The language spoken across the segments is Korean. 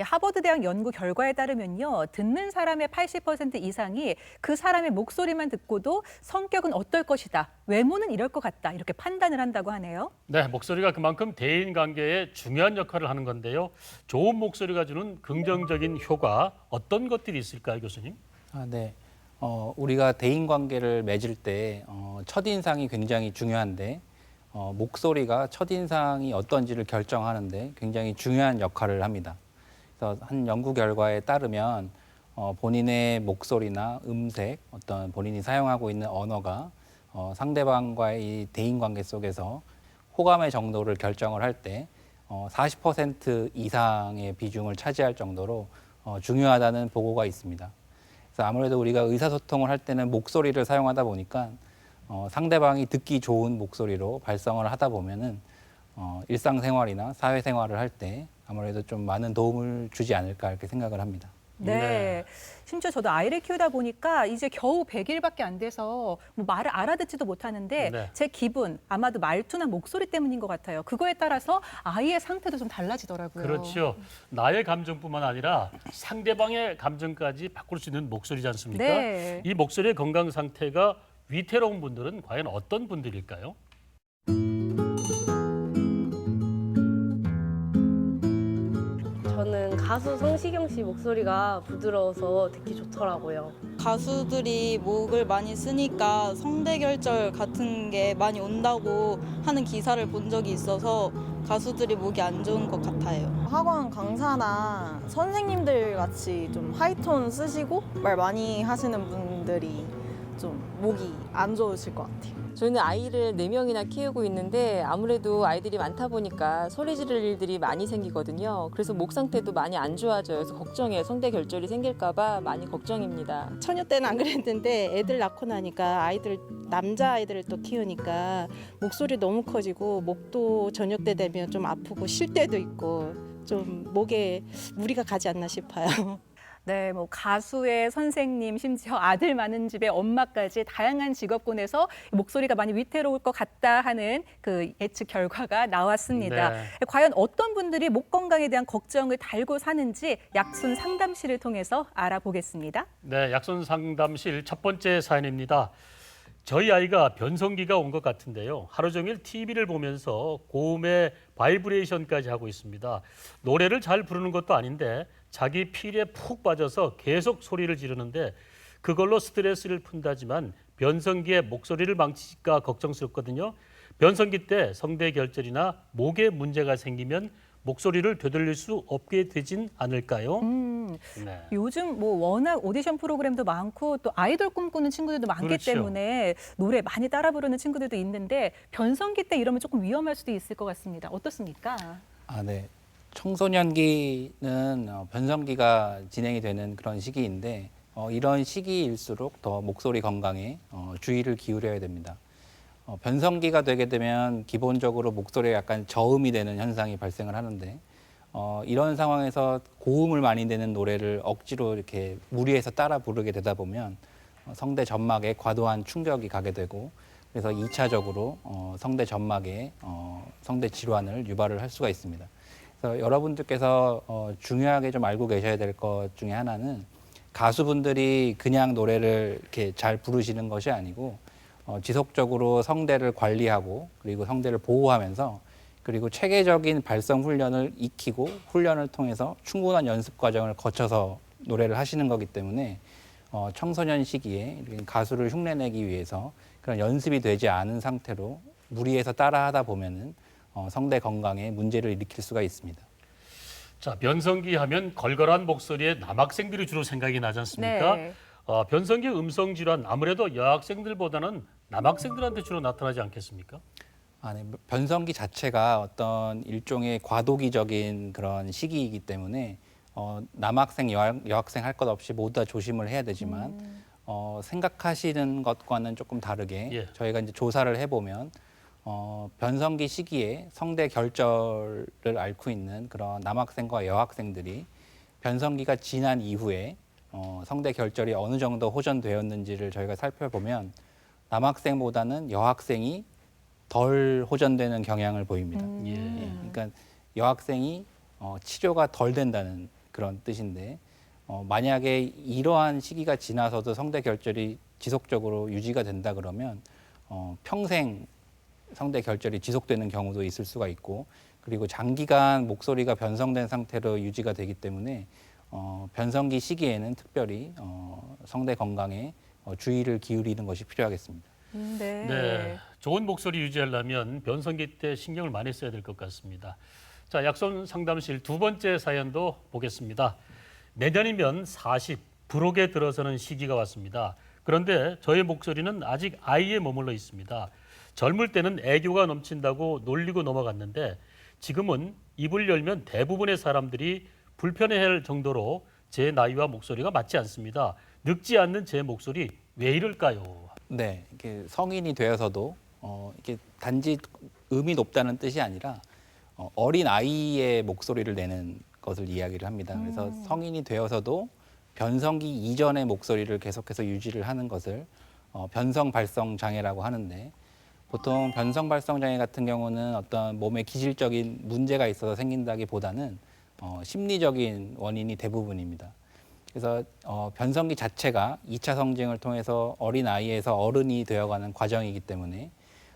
하버드대학 연구 결과에 따르면요. 듣는 사람의 80% 이상이 그 사람의 목소리만 듣고도 성격은 어떨 것이다, 외모는 이럴 것 같다, 이렇게 판단을 한다고 하네요. 네, 목소리가 그만큼 대인 관계에 중요한 역할을 하는 건데요. 좋은 목소리가 주는 긍정적인 효과 어떤 것들이 있을까요, 교수님? 네. 우리가 대인 관계를 맺을 때 첫인상이 굉장히 중요한데 목소리가 첫인상이 어떤지를 결정하는데 굉장히 중요한 역할을 합니다. 그래서 한 연구 결과에 따르면 본인의 목소리나 음색, 어떤 본인이 사용하고 있는 언어가 상대방과의 이 대인 관계 속에서 호감의 정도를 결정을 할 때 40% 이상의 비중을 차지할 정도로 중요하다는 보고가 있습니다. 그래서 아무래도 우리가 의사소통을 할 때는 목소리를 사용하다 보니까 상대방이 듣기 좋은 목소리로 발성을 하다 보면은 일상생활이나 사회생활을 할 때 아무래도 좀 많은 도움을 주지 않을까 이렇게 생각을 합니다. 네. 네. 심지어 저도 아이를 키우다 보니까 이제 겨우 100일밖에 안 돼서 뭐 말을 알아듣지도 못하는데 네. 제 기분, 아마도 말투나 목소리 때문인 것 같아요. 그거에 따라서 아이의 상태도 좀 달라지더라고요. 그렇죠. 나의 감정뿐만 아니라 상대방의 감정까지 바꿀 수 있는 목소리지 않습니까? 네. 이 목소리의 건강 상태가 위태로운 분들은 과연 어떤 분들일까요? 저는 가수 성시경 씨 목소리가 부드러워서 듣기 좋더라고요. 가수들이 목을 많이 쓰니까 성대결절 같은 게 많이 온다고 하는 기사를 본 적이 있어서 가수들이 목이 안 좋은 것 같아요. 학원 강사나 선생님들 같이 좀 하이톤 쓰시고 말 많이 하시는 분들이 좀 목이 안 좋으실 것 같아요. 저희는 아이를 4명이나 키우고 있는데 아무래도 아이들이 많다 보니까 소리 지를 일들이 많이 생기거든요. 그래서 목 상태도 많이 안 좋아져요. 그래서 걱정해요. 성대 결절이 생길까 봐 많이 걱정입니다. 처녀 때는 안 그랬는데 애들 낳고 나니까 아이들 남자 아이들을 또 키우니까 목소리 너무 커지고 목도 저녁 때 되면 좀 아프고 쉴 때도 있고 좀 목에 무리가 가지 않나 싶어요. 네, 뭐 가수의 선생님, 심지어 아들 많은 집의 엄마까지 다양한 직업군에서 목소리가 많이 위태로울 것 같다 하는 그 예측 결과가 나왔습니다. 네. 과연 어떤 분들이 목 건강에 대한 걱정을 달고 사는지 약순 상담실을 통해서 알아보겠습니다. 네, 약손 상담실 첫 번째 사연입니다. 저희 아이가 변성기가 온 것 같은데요. 하루 종일 TV를 보면서 고음의 바이브레이션까지 하고 있습니다. 노래를 잘 부르는 것도 아닌데 자기 필에 푹 빠져서 계속 소리를 지르는데 그걸로 스트레스를 푼다지만 변성기에 목소리를 망칠까 걱정스럽거든요. 변성기 때 성대 결절이나 목에 문제가 생기면 목소리를 되돌릴 수 없게 되진 않을까요? 네. 요즘 뭐 워낙 오디션 프로그램도 많고 또 아이돌 꿈꾸는 친구들도 많기 그렇죠. 때문에 노래 많이 따라 부르는 친구들도 있는데 변성기 때 이러면 조금 위험할 수도 있을 것 같습니다. 어떻습니까? 네. 청소년기는 변성기가 진행이 되는 그런 시기인데 이런 시기일수록 더 목소리 건강에 주의를 기울여야 됩니다. 변성기가 되게 되면 기본적으로 목소리에 약간 저음이 되는 현상이 발생을 하는데 이런 상황에서 고음을 많이 내는 노래를 억지로 이렇게 무리해서 따라 부르게 되다 보면 성대 점막에 과도한 충격이 가게 되고 그래서 2차적으로 성대 점막에 성대 질환을 유발을 할 수가 있습니다. 그래서 여러분들께서 중요하게 좀 알고 계셔야 될 것 중에 하나는 가수분들이 그냥 노래를 이렇게 잘 부르시는 것이 아니고 지속적으로 성대를 관리하고 그리고 성대를 보호하면서 그리고 체계적인 발성 훈련을 익히고 훈련을 통해서 충분한 연습 과정을 거쳐서 노래를 하시는 거기 때문에 청소년 시기에 가수를 흉내내기 위해서 그런 연습이 되지 않은 상태로 무리해서 따라하다 보면은 성대 건강에 문제를 일으킬 수가 있습니다. 자, 변성기 하면 걸걸한 목소리의 남학생들이 주로 생각이 나지 않습니까? 네. 변성기 음성 질환 아무래도 여학생들보다는 남학생들한테 주로 나타나지 않겠습니까? 네. 변성기 자체가 어떤 일종의 과도기적인 그런 시기이기 때문에 남학생, 여학생 할 것 없이 모두 다 조심을 해야 되지만 생각하시는 것과는 조금 다르게 예. 저희가 이제 조사를 해보면 변성기 시기에 성대 결절을 앓고 있는 그런 남학생과 여학생들이 변성기가 지난 이후에 성대 결절이 어느 정도 호전되었는지를 저희가 살펴보면 남학생보다는 여학생이 덜 호전되는 경향을 보입니다. 예. 그러니까 여학생이 치료가 덜 된다는 그런 뜻인데 만약에 이러한 시기가 지나서도 성대 결절이 지속적으로 유지가 된다 그러면 평생 성대 결절이 지속되는 경우도 있을 수가 있고 그리고 장기간 목소리가 변성된 상태로 유지가 되기 때문에 변성기 시기에는 특별히 성대 건강에 주의를 기울이는 것이 필요하겠습니다. 네. 네, 좋은 목소리 유지하려면 변성기 때 신경을 많이 써야 될 것 같습니다. 자, 약손 상담실 두 번째 사연도 보겠습니다. 내년이면 40, 부록에 들어서는 시기가 왔습니다. 그런데 저의 목소리는 아직 아이에 머물러 있습니다. 젊을 때는 애교가 넘친다고 놀리고 넘어갔는데 지금은 입을 열면 대부분의 사람들이 불편해할 정도로 제 나이와 목소리가 맞지 않습니다. 늙지 않는 제 목소리 왜 이럴까요? 네, 이게 성인이 되어서도 이게 단지 음이 높다는 뜻이 아니라 어린 아이의 목소리를 내는 것을 이야기를 합니다. 그래서 성인이 되어서도 변성기 이전의 목소리를 계속해서 유지를 하는 것을 변성 발성 장애라고 하는데 보통 변성 발성 장애 같은 경우는 어떤 몸에 기질적인 문제가 있어서 생긴다기보다는 심리적인 원인이 대부분입니다. 그래서 변성기 자체가 2차 성징을 통해서 어린 아이에서 어른이 되어가는 과정이기 때문에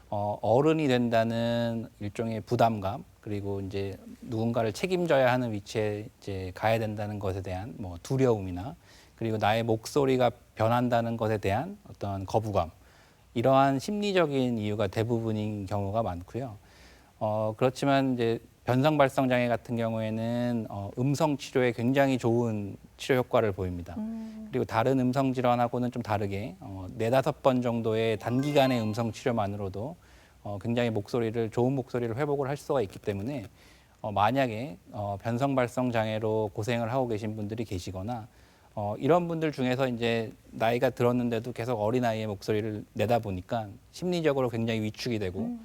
어른이 된다는 일종의 부담감 그리고 이제 누군가를 책임져야 하는 위치에 이제 가야 된다는 것에 대한 뭐 두려움이나 그리고 나의 목소리가 변한다는 것에 대한 어떤 거부감 이러한 심리적인 이유가 대부분인 경우가 많고요. 그렇지만 이제 변성 발성 장애 같은 경우에는 음성 치료에 굉장히 좋은 치료 효과를 보입니다. 그리고 다른 음성 질환하고는 좀 다르게 4-5번 정도의 단기간의 음성 치료만으로도 굉장히 좋은 목소리를 회복을 할 수가 있기 때문에 만약에 변성 발성 장애로 고생을 하고 계신 분들이 계시거나 이런 분들 중에서 이제 나이가 들었는데도 계속 어린아이의 목소리를 내다 보니까 심리적으로 굉장히 위축이 되고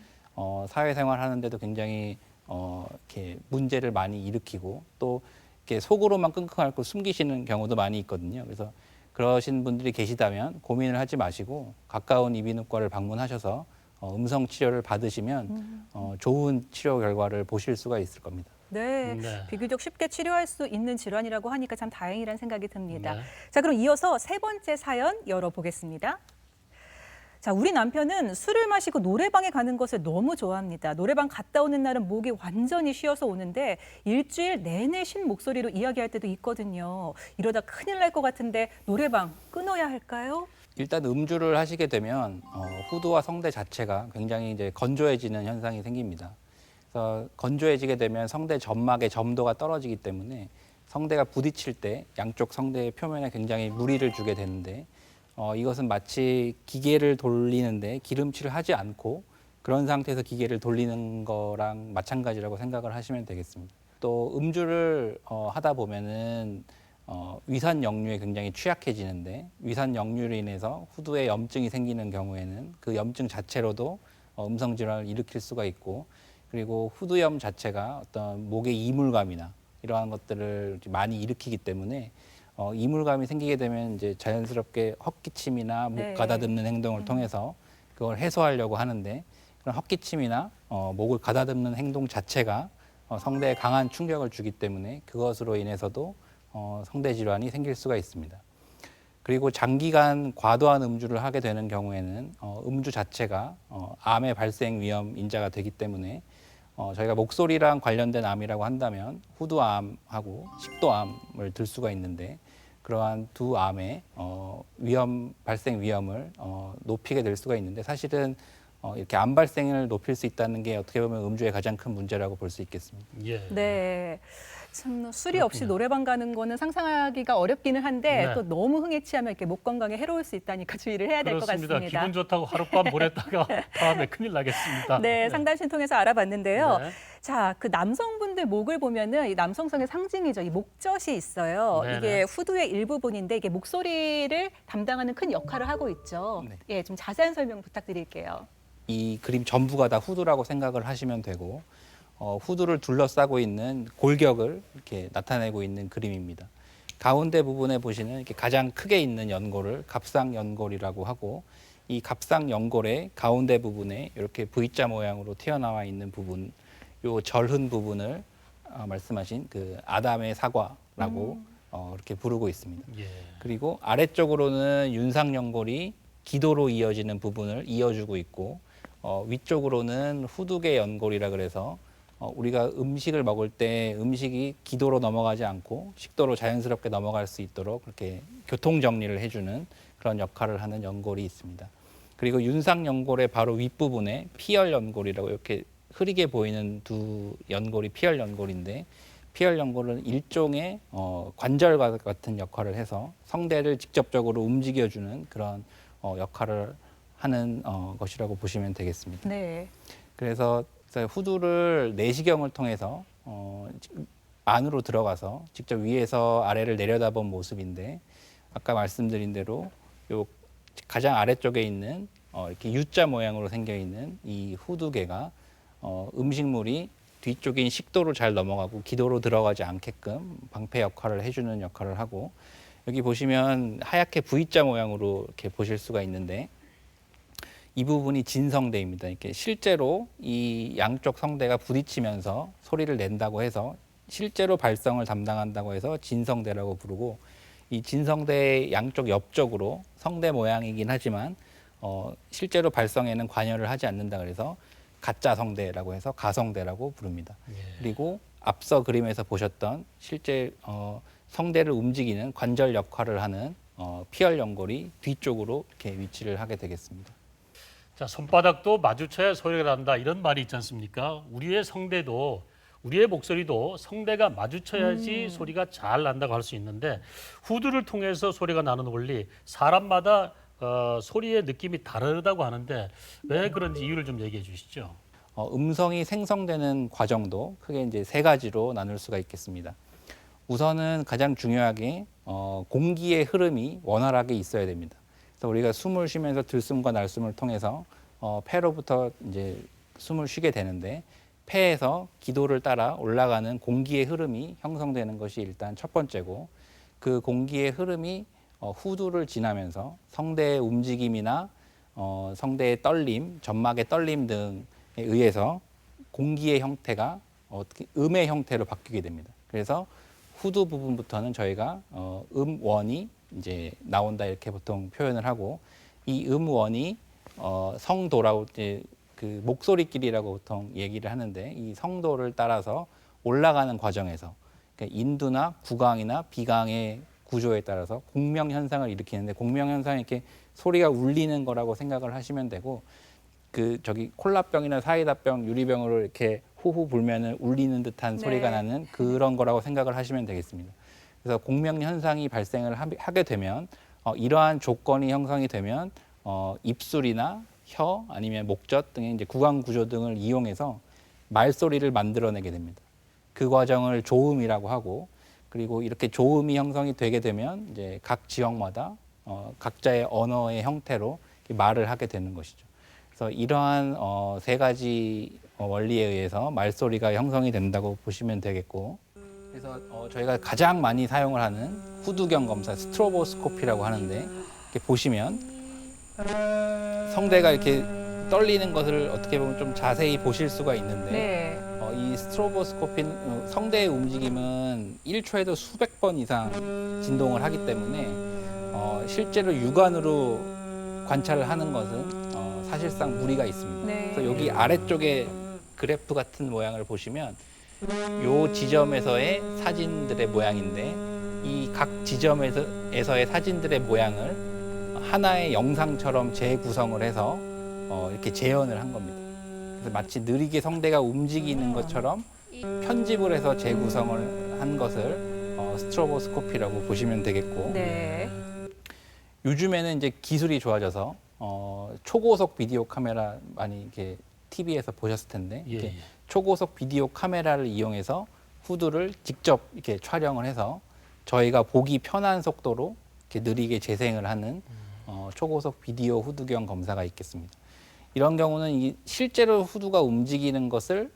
사회생활 하는데도 굉장히 이렇게 문제를 많이 일으키고 또 이렇게 속으로만 끙끙 앓고 숨기시는 경우도 많이 있거든요. 그래서 그러신 분들이 계시다면 고민을 하지 마시고 가까운 이비인후과를 방문하셔서 음성 치료를 받으시면 좋은 치료 결과를 보실 수가 있을 겁니다. 네, 네. 비교적 쉽게 치료할 수 있는 질환이라고 하니까 참 다행이라는 생각이 듭니다. 네. 자, 그럼 이어서 세 번째 사연 열어보겠습니다. 자, 우리 남편은 술을 마시고 노래방에 가는 것을 너무 좋아합니다. 노래방 갔다 오는 날은 목이 완전히 쉬어서 오는데 일주일 내내 쉰 목소리로 이야기할 때도 있거든요. 이러다 큰일 날 것 같은데 노래방 끊어야 할까요? 일단 음주를 하시게 되면 후두와 성대 자체가 굉장히 이제 건조해지는 현상이 생깁니다. 그래서 건조해지게 되면 성대 점막의 점도가 떨어지기 때문에 성대가 부딪힐 때 양쪽 성대의 표면에 굉장히 무리를 주게 되는데 이것은 마치 기계를 돌리는데 기름칠을 하지 않고 그런 상태에서 기계를 돌리는 거랑 마찬가지라고 생각을 하시면 되겠습니다. 또 음주를 하다 보면은 위산 역류에 굉장히 취약해지는데 위산 역류로 인해서 후두에 염증이 생기는 경우에는 그 염증 자체로도 음성 질환을 일으킬 수가 있고 그리고 후두염 자체가 어떤 목의 이물감이나 이러한 것들을 많이 일으키기 때문에 이물감이 생기게 되면 이제 자연스럽게 헛기침이나 목 네. 가다듬는 행동을 통해서 그걸 해소하려고 하는데 그런 헛기침이나 목을 가다듬는 행동 자체가 성대에 강한 충격을 주기 때문에 그것으로 인해서도 성대 질환이 생길 수가 있습니다. 그리고 장기간 과도한 음주를 하게 되는 경우에는 음주 자체가 암의 발생 위험 인자가 되기 때문에 저희가 목소리랑 관련된 암이라고 한다면 후두암하고 식도암을 들 수가 있는데 그러한 두 암의 발생 위험을 높이게 될 수가 있는데 사실은 이렇게 암 발생을 높일 수 있다는 게 어떻게 보면 음주의 가장 큰 문제라고 볼 수 있겠습니다. 예. 네. 참 술이 없이 그렇군요. 노래방 가는 거는 상상하기가 어렵기는 한데 네. 또 너무 흥에 취하면 이렇게 목 건강에 해로울 수 있다니까 주의를 해야 될 것 그렇습니다. 같습니다. 기분 좋다고 하룻밤 보냈다가 다음에 큰일 나겠습니다. 네, 상담실 통해서 알아봤는데요. 네. 자, 그 남성분들 목을 보면은 이 남성성의 상징이죠. 이 목젖이 있어요. 네네. 이게 후두의 일부분인데 이게 목소리를 담당하는 큰 역할을 하고 있죠. 네. 예, 좀 자세한 설명 부탁드릴게요. 이 그림 전부가 다 후두라고 생각을 하시면 되고 후두를 둘러싸고 있는 골격을 이렇게 나타내고 있는 그림입니다. 가운데 부분에 보시는 이렇게 가장 크게 있는 연골을 갑상연골이라고 하고 이 갑상연골의 가운데 부분에 이렇게 V자 모양으로 튀어나와 있는 부분, 요 절흔 부분을 말씀하신 그 아담의 사과라고 이렇게 부르고 있습니다. 예. 그리고 아래쪽으로는 윤상연골이 기도로 이어지는 부분을 이어주고 있고 위쪽으로는 후두개 연골이라 그래서 우리가 음식을 먹을 때 음식이 기도로 넘어가지 않고 식도로 자연스럽게 넘어갈 수 있도록 그렇게 교통 정리를 해주는 그런 역할을 하는 연골이 있습니다. 그리고 윤상연골의 바로 윗부분에 피열연골이라고 이렇게 흐리게 보이는 두 연골이 피열연골인데 피열연골은 일종의 관절과 같은 역할을 해서 성대를 직접적으로 움직여주는 그런 역할을 하는 것이라고 보시면 되겠습니다. 네. 그래서 후두를 내시경을 통해서 안으로 들어가서 직접 위에서 아래를 내려다본 모습인데 아까 말씀드린 대로 요 가장 아래쪽에 있는 이렇게 U자 모양으로 생겨 있는 이 후두개가 음식물이 뒤쪽인 식도로 잘 넘어가고 기도로 들어가지 않게끔 방패 역할을 해주는 역할을 하고 여기 보시면 하얗게 V자 모양으로 이렇게 보실 수가 있는데 이 부분이 진성대입니다. 이렇게 실제로 이 양쪽 성대가 부딪히면서 소리를 낸다고 해서 실제로 발성을 담당한다고 해서 진성대라고 부르고 이 진성대의 양쪽 옆쪽으로 성대 모양이긴 하지만 실제로 발성에는 관여를 하지 않는다 그래서 가짜 성대라고 해서 가성대라고 부릅니다. 예. 그리고 앞서 그림에서 보셨던 실제 성대를 움직이는 관절 역할을 하는 피열연골이 뒤쪽으로 이렇게 위치를 하게 되겠습니다. 자, 손바닥도 마주쳐야 소리가 난다 이런 말이 있지 않습니까? 우리의 성대도 우리의 목소리도 성대가 마주쳐야지 소리가 잘 난다고 할 수 있는데 후두를 통해서 소리가 나는 원리 사람마다 소리의 느낌이 다르다고 하는데 왜 그런지 이유를 좀 얘기해 주시죠. 음성이 생성되는 과정도 크게 이제 세 가지로 나눌 수가 있겠습니다. 우선은 가장 중요하게 공기의 흐름이 원활하게 있어야 됩니다. 그래서 우리가 숨을 쉬면서 들숨과 날숨을 통해서 폐로부터 이제 숨을 쉬게 되는데 폐에서 기도를 따라 올라가는 공기의 흐름이 형성되는 것이 일단 첫 번째고 그 공기의 흐름이 후두를 지나면서 성대의 움직임이나 성대의 떨림, 점막의 떨림 등에 의해서 공기의 형태가 어떻게 음의 형태로 바뀌게 됩니다. 그래서 후두 부분부터는 저희가 음원이 이제 나온다 이렇게 보통 표현을 하고 이 음원이 성도라고 이제 그 목소리길이라고 보통 얘기를 하는데 이 성도를 따라서 올라가는 과정에서 그러니까 인두나 구강이나 비강의 구조에 따라서 공명 현상을 일으키는데 공명 현상이 이렇게 소리가 울리는 거라고 생각을 하시면 되고 그 저기 콜라병이나 사이다병, 유리병으로 이렇게 호호 불면은 울리는 듯한 소리가 나는 그런 거라고 생각을 하시면 되겠습니다. 그래서 공명 현상이 발생을 하게 되면 이러한 조건이 형성이 되면 입술이나 혀 아니면 목젖 등의 이제 구강 구조 등을 이용해서 말소리를 만들어내게 됩니다. 그 과정을 조음이라고 하고 그리고 이렇게 조음이 형성이 되게 되면 이제 각 지역마다 각자의 언어의 형태로 말을 하게 되는 것이죠. 그래서 이러한 세 가지 원리에 의해서 말소리가 형성이 된다고 보시면 되겠고 그래서 저희가 가장 많이 사용을 하는 후두경 검사 스트로보스코피라고 하는데 이렇게 보시면 성대가 이렇게 떨리는 것을 어떻게 보면 좀 자세히 보실 수가 있는데 네. 이 스트로보스코피는 성대의 움직임은 1초에도 수백 번 이상 진동을 하기 때문에 실제로 육안으로 관찰을 하는 것은 사실상 무리가 있습니다. 네. 그래서 여기 아래쪽에 그래프 같은 모양을 보시면 요 지점에서의 사진들의 모양인데 이 각 지점에서의 사진들의 모양을 하나의 영상처럼 재구성을 해서 이렇게 재현을 한 겁니다. 그래서 마치 느리게 성대가 움직이는 것처럼 편집을 해서 재구성을 한 것을 스트로보스코피라고 보시면 되겠고 네. 요즘에는 이제 기술이 좋아져서 초고속 비디오 카메라 많이 이렇게 TV에서 보셨을 텐데 예, 이렇게 예. 초고속 비디오 카메라를 이용해서 후두를 직접 이렇게 촬영을 해서 저희가 보기 편한 속도로 이렇게 느리게 재생을 하는 초고속 비디오 후두경 검사가 있겠습니다. 이런 경우는 실제로 후두가 움직이는 것을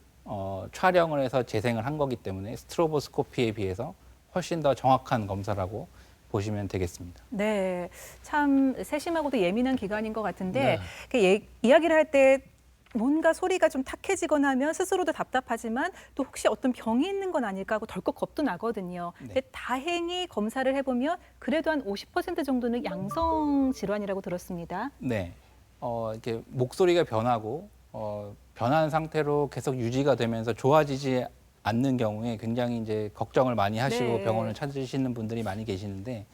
촬영을 해서 재생을 한 거기 때문에 스트로보스코피에 비해서 훨씬 더 정확한 검사라고 보시면 되겠습니다. 네, 참 세심하고도 예민한 기관인 것 같은데 네. 이야기를 할 때 뭔가 소리가 좀 탁해지거나 하면 스스로도 답답하지만 또 혹시 어떤 병이 있는 건 아닐까 하고 덜컥 겁도 나거든요. 근데 다행히 검사를 해보면 그래도 한 50% 정도는 양성 질환이라고 들었습니다. 네. 이렇게 목소리가 변하고 변한 상태로 계속 유지가 되면서 좋아지지 않는 경우에 굉장히 이제 걱정을 많이 하시고 네. 병원을 찾으시는 분들이 많이 계시는데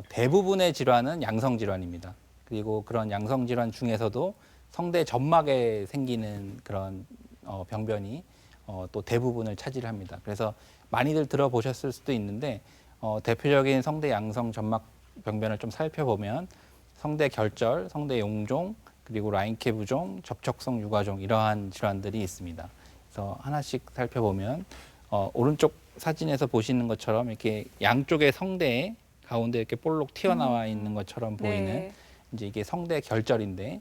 대부분의 질환은 양성 질환입니다. 그리고 그런 양성 질환 중에서도 성대 점막에 생기는 그런 병변이 또 대부분을 차지를 합니다. 그래서 많이들 들어보셨을 수도 있는데 대표적인 성대 양성 점막 병변을 좀 살펴보면 성대 결절, 성대 용종, 그리고 라인케 부종, 접촉성 유과종 이러한 질환들이 있습니다. 그래서 하나씩 살펴보면 오른쪽 사진에서 보시는 것처럼 이렇게 양쪽의 성대에 가운데 이렇게 볼록 튀어나와 있는 것처럼 보이는 네. 이제 이게 성대 결절인데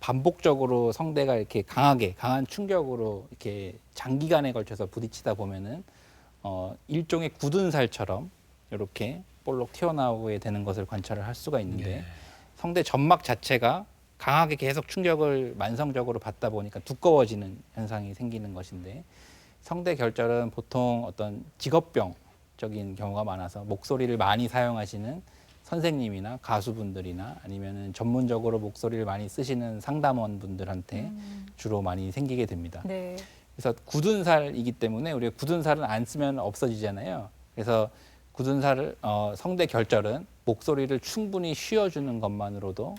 반복적으로 성대가 이렇게 강한 충격으로 이렇게 장기간에 걸쳐서 부딪히다 보면은 일종의 굳은 살처럼 이렇게 볼록 튀어나오게 되는 것을 관찰을 할 수가 있는데 성대 점막 자체가 강하게 계속 충격을 만성적으로 받다 보니까 두꺼워지는 현상이 생기는 것인데 성대 결절은 보통 어떤 직업병적인 경우가 많아서 목소리를 많이 사용하시는 선생님이나 가수분들이나 아니면은 전문적으로 목소리를 많이 쓰시는 상담원 분들한테 주로 많이 생기게 됩니다. 네. 그래서 굳은 살이기 때문에 우리가 굳은 살은 안 쓰면 없어지잖아요. 그래서 굳은 살을 성대 결절은 목소리를 충분히 쉬어주는 것만으로도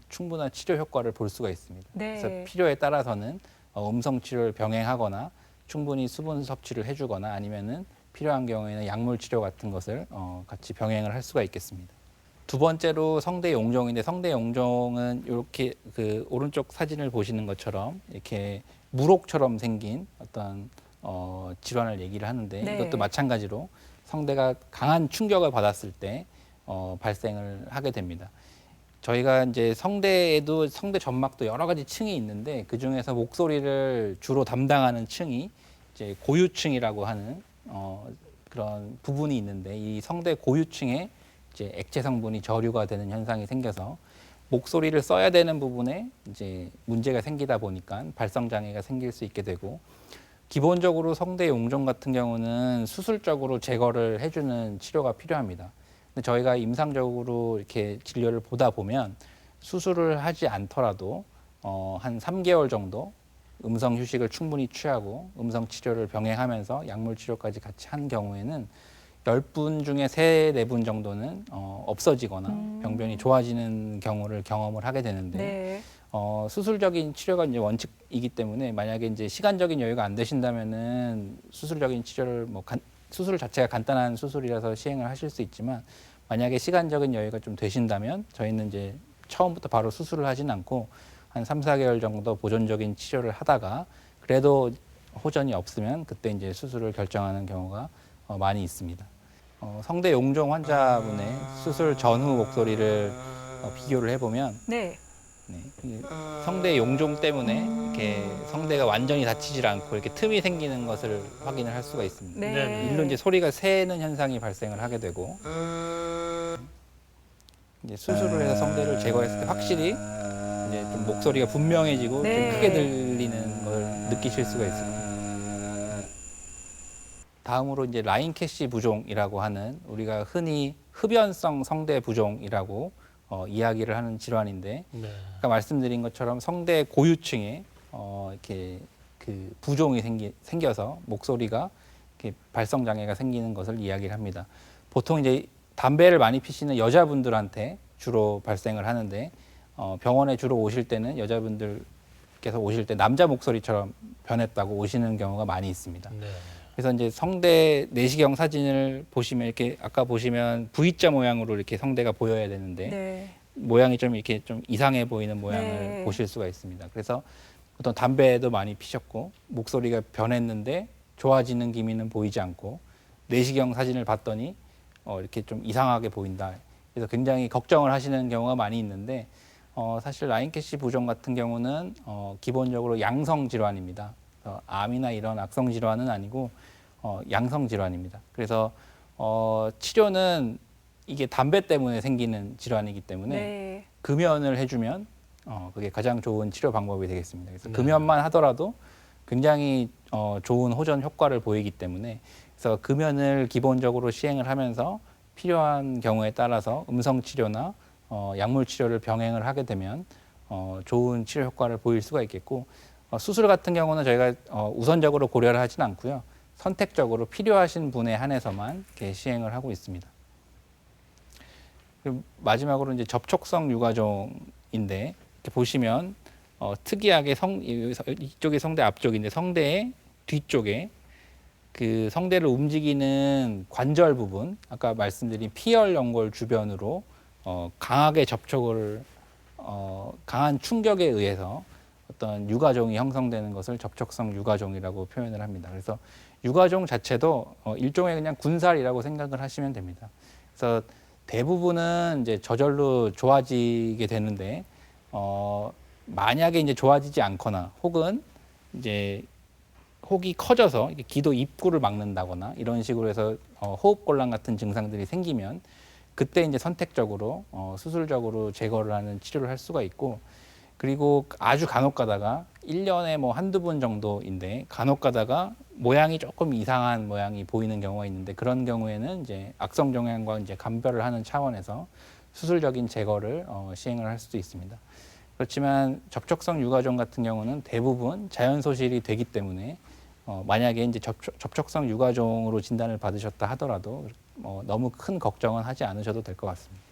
충분한 치료 효과를 볼 수가 있습니다. 네. 그래서 필요에 따라서는 음성 치료를 병행하거나 충분히 수분 섭취를 해주거나 아니면은 필요한 경우에는 약물 치료 같은 것을 같이 병행을 할 수가 있겠습니다. 두 번째로 성대 용종인데 성대 용종은 이렇게 그 오른쪽 사진을 보시는 것처럼 이렇게 물혹처럼 생긴 어떤 질환을 얘기를 하는데 네. 이것도 마찬가지로 성대가 강한 충격을 받았을 때 발생을 하게 됩니다. 저희가 이제 성대에도 성대 점막도 여러 가지 층이 있는데 그 중에서 목소리를 주로 담당하는 층이 이제 고유층이라고 하는 그런 부분이 있는데 이 성대 고유층에 이제 액체 성분이 저류가 되는 현상이 생겨서 목소리를 써야 되는 부분에 이제 문제가 생기다 보니까 발성 장애가 생길 수 있게 되고 기본적으로 성대 용종 같은 경우는 수술적으로 제거를 해주는 치료가 필요합니다. 근데 저희가 임상적으로 이렇게 진료를 보다 보면 수술을 하지 않더라도 한 3개월 정도 음성 휴식을 충분히 취하고 음성 치료를 병행하면서 약물 치료까지 같이 한 경우에는 10분 중에 3, 4분 정도는 없어지거나 병변이 좋아지는 경우를 경험을 하게 되는데 네. 수술적인 치료가 이제 원칙이기 때문에 만약에 이제 시간적인 여유가 안 되신다면은 수술적인 치료를 수술 자체가 간단한 수술이라서 시행을 하실 수 있지만 만약에 시간적인 여유가 좀 되신다면 저희는 이제 처음부터 바로 수술을 하진 않고 한 3, 4개월 정도 보존적인 치료를 하다가 그래도 호전이 없으면 그때 이제 수술을 결정하는 경우가 많이 있습니다. 성대 용종 환자분의 수술 전후 목소리를 비교를 해보면 네. 이 성대 용종 때문에 이렇게 성대가 완전히 닫히질 않고 이렇게 틈이 생기는 것을 확인을 할 수가 있습니다. 네. 일로 이제 소리가 새는 현상이 발생을 하게 되고 이제 수술을 해서 성대를 제거했을 때 확실히 이제 좀 목소리가 분명해지고 네. 좀 크게 들리는 걸 느끼실 수가 있습니다. 다음으로 이제 라인 캐시 부종이라고 하는 우리가 흔히 흡연성 성대 부종이라고 이야기를 하는 질환인데 네. 아까 말씀드린 것처럼 성대 고유층에 이렇게 그 부종이 생겨서 목소리가 이렇게 발성 장애가 생기는 것을 이야기를 합니다. 보통 이제 담배를 많이 피시는 여자분들한테 주로 발생을 하는데 병원에 주로 오실 때는 여자분들께서 오실 때 남자 목소리처럼 변했다고 오시는 경우가 많이 있습니다. 네. 그래서 이제 성대 내시경 사진을 보시면 이렇게 아까 보시면 V자 모양으로 이렇게 성대가 보여야 되는데 네. 모양이 좀 이렇게 좀 이상해 보이는 모양을 네. 보실 수가 있습니다. 그래서 어떤 담배도 많이 피셨고 목소리가 변했는데 좋아지는 기미는 보이지 않고 내시경 사진을 봤더니 이렇게 좀 이상하게 보인다. 그래서 굉장히 걱정을 하시는 경우가 많이 있는데 사실 라인캐시 부종 같은 경우는 기본적으로 양성 질환입니다. 암이나 이런 악성 질환은 아니고 양성 질환입니다. 그래서 치료는 이게 담배 때문에 생기는 질환이기 때문에 네. 금연을 해주면 그게 가장 좋은 치료 방법이 되겠습니다. 그래서 네. 금연만 하더라도 굉장히 좋은 호전 효과를 보이기 때문에 그래서 금연을 기본적으로 시행을 하면서 필요한 경우에 따라서 음성 치료나 약물 치료를 병행을 하게 되면 좋은 치료 효과를 보일 수가 있겠고 수술 같은 경우는 저희가 우선적으로 고려를 하진 않고요. 선택적으로 필요하신 분에 한해서만 이렇게 시행을 하고 있습니다. 그리고 마지막으로 이제 접촉성 유가종인데 이렇게 보시면 특이하게 이쪽이 성대 앞쪽인데 성대의 뒤쪽에 그 성대를 움직이는 관절 부분, 아까 말씀드린 피열 연골 주변으로 강하게 접촉을 강한 충격에 의해서 어떤 유가종이 형성되는 것을 접촉성 유가종이라고 표현을 합니다. 그래서 유가종 자체도 일종의 그냥 군살이라고 생각을 하시면 됩니다. 그래서 대부분은 이제 저절로 좋아지게 되는데 만약에 이제 좋아지지 않거나 혹은 이제 혹이 커져서 기도 입구를 막는다거나 이런 식으로 해서 호흡곤란 같은 증상들이 생기면 그때 이제 선택적으로 수술적으로 제거를 하는 치료를 할 수가 있고 그리고 아주 간혹 가다가 1년에 뭐 한두 번 정도인데 간혹 가다가 모양이 조금 이상한 모양이 보이는 경우가 있는데 그런 경우에는 이제 악성 종양과 이제 감별을 하는 차원에서 수술적인 제거를 시행을 할 수도 있습니다. 그렇지만 접촉성 유가종 같은 경우는 대부분 자연 소실이 되기 때문에 만약에 이제 접촉성 유가종으로 진단을 받으셨다 하더라도 너무 큰 걱정은 하지 않으셔도 될 것 같습니다.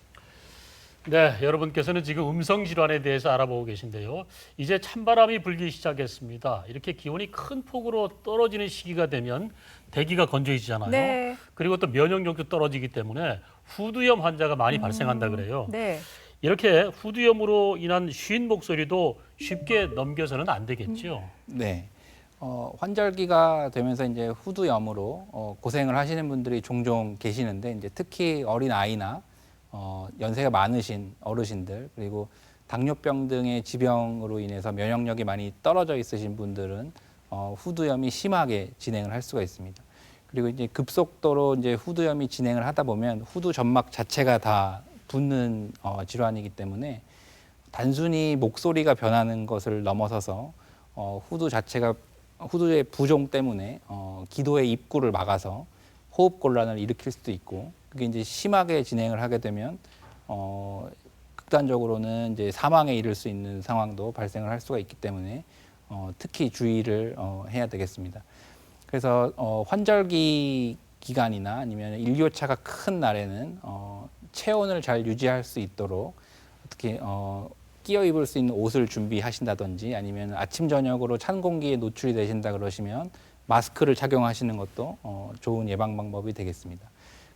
네, 여러분께서는 지금 음성 질환에 대해서 알아보고 계신데요. 이제 찬바람이 불기 시작했습니다. 이렇게 기온이 큰 폭으로 떨어지는 시기가 되면 대기가 건조해지잖아요. 네. 그리고 또 면역력도 떨어지기 때문에 후두염 환자가 많이 발생한다 그래요. 네. 이렇게 후두염으로 인한 쉰 목소리도 쉽게 넘겨서는 안 되겠죠. 네. 환절기가 되면서 이제 후두염으로 고생을 하시는 분들이 종종 계시는데 이제 특히 어린 아이나 연세가 많으신 어르신들 그리고 당뇨병 등의 지병으로 인해서 면역력이 많이 떨어져 있으신 분들은 후두염이 심하게 진행을 할 수가 있습니다. 그리고 이제 급속도로 이제 후두염이 진행을 하다 보면 후두 점막 자체가 다 붓는 질환이기 때문에 단순히 목소리가 변하는 것을 넘어서서 후두의 부종 때문에 기도의 입구를 막아서 호흡 곤란을 일으킬 수도 있고 그게 이제 심하게 진행을 하게 되면 극단적으로는 이제 사망에 이를 수 있는 상황도 발생을 할 수가 있기 때문에 특히 주의를 해야 되겠습니다. 그래서 환절기 기간이나 아니면 일교차가 큰 날에는 체온을 잘 유지할 수 있도록 어떻게 끼어 입을 수 있는 옷을 준비하신다든지 아니면 아침 저녁으로 찬 공기에 노출이 되신다 그러시면 마스크를 착용하시는 것도 좋은 예방 방법이 되겠습니다.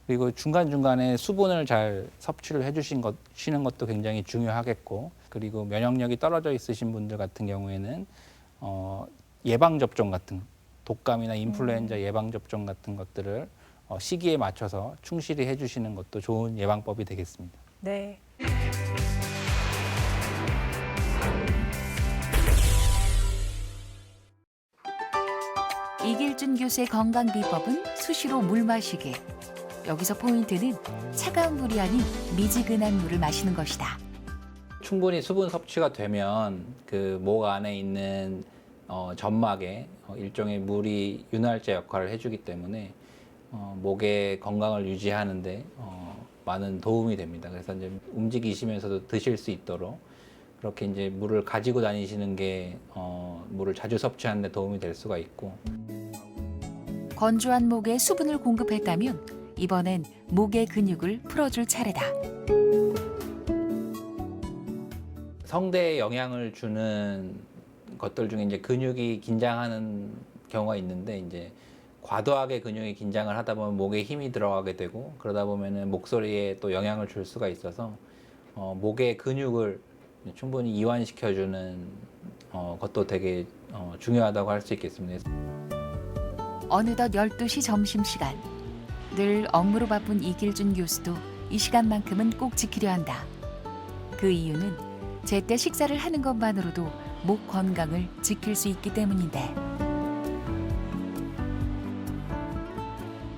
그리고 중간중간에 수분을 잘 섭취를 해주시는 것도 굉장히 중요하겠고 그리고 면역력이 떨어져 있으신 분들 같은 경우에는 예방접종 같은 독감이나 인플루엔자 예방접종 같은 것들을 시기에 맞춰서 충실히 해주시는 것도 좋은 예방법이 되겠습니다. 네. 이길준 교수의 건강 비법은 수시로 물 마시기. 여기서 포인트는 차가운 물이 아닌 미지근한 물을 마시는 것이다. 충분히 수분 섭취가 되면 그 목 안에 있는 점막에 일종의 물이 윤활제 역할을 해주기 때문에 목의 건강을 유지하는데 많은 도움이 됩니다. 그래서 이제 움직이시면서도 드실 수 있도록 그렇게 이제 물을 가지고 다니시는 게 물을 자주 섭취하는 데 도움이 될 수가 있고 건조한 목에 수분을 공급했다면 이번엔 목의 근육을 풀어줄 차례다. 성대에 영향을 주는 것들 중에 이제 근육이 긴장하는 경우가 있는데 이제 과도하게 근육이 긴장을 하다 보면 목에 힘이 들어가게 되고 그러다 보면은 목소리에 또 영향을 줄 수가 있어서 목의 근육을 충분히 이완시켜주는 것도 되게 중요하다고 할 수 있겠습니다. 어느덧 12시 점심시간. 늘 업무로 바쁜 이길준 교수도 이 시간만큼은 꼭 지키려 한다. 그 이유는 제때 식사를 하는 것만으로도 목 건강을 지킬 수 있기 때문인데.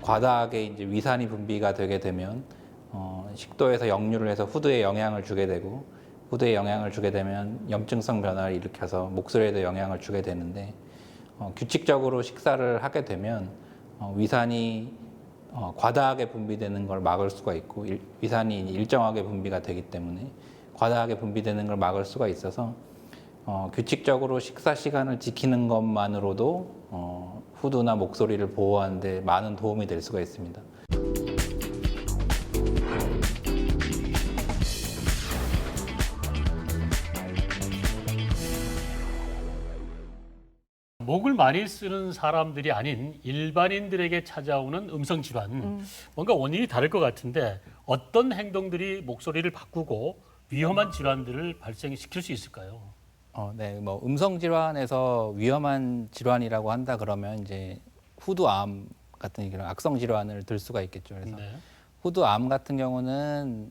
과다하게 이제 위산이 분비가 되게 되면 식도에서 역류를 해서 후두에 영향을 주게 되고 후두에 영향을 주게 되면 염증성 변화를 일으켜서 목소리에도 영향을 주게 되는데 규칙적으로 식사를 하게 되면 위산이 과다하게 분비되는 걸 막을 수가 있고 위산이 일정하게 분비가 되기 때문에 과다하게 분비되는 걸 막을 수가 있어서 규칙적으로 식사 시간을 지키는 것만으로도 후두나 목소리를 보호하는 데 많은 도움이 될 수가 있습니다. 목을 많이 쓰는 사람들이 아닌 일반인들에게 찾아오는 음성 질환, 뭔가 원인이 다를 것 같은데 어떤 행동들이 목소리를 바꾸고 위험한 질환들을 발생시킬 수 있을까요? 네, 뭐 음성 질환에서 위험한 질환이라고 한다 그러면 이제 후두암 같은 이런 악성 질환을 들 수가 있겠죠. 그래서 네. 후두암 같은 경우는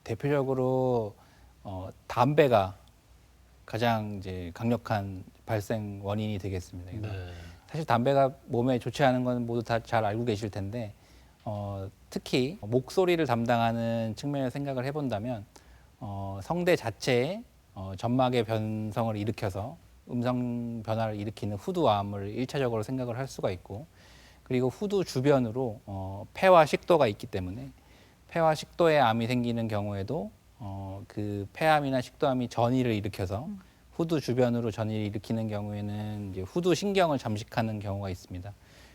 대표적으로 담배가 가장 이제 강력한 발생 원인이 되겠습니다. 그래서 네. 사실 담배가 몸에 좋지 않은 건 모두 다 잘 알고 계실 텐데 특히 목소리를 담당하는 측면에서 생각을 해본다면 성대 자체에 점막의 변성을 일으켜서 음성 변화를 일으키는 후두암을 1차적으로 생각을 할 수가 있고 그리고 후두 주변으로 폐와 식도가 있기 때문에 폐와 식도에 암이 생기는 경우에도 그 폐암이나 식도암이 전이를 일으켜서 후두 주변으로 전이를 일으키는 경우에는 이제 후두 신경을 잠식하는 경우가 있습니다.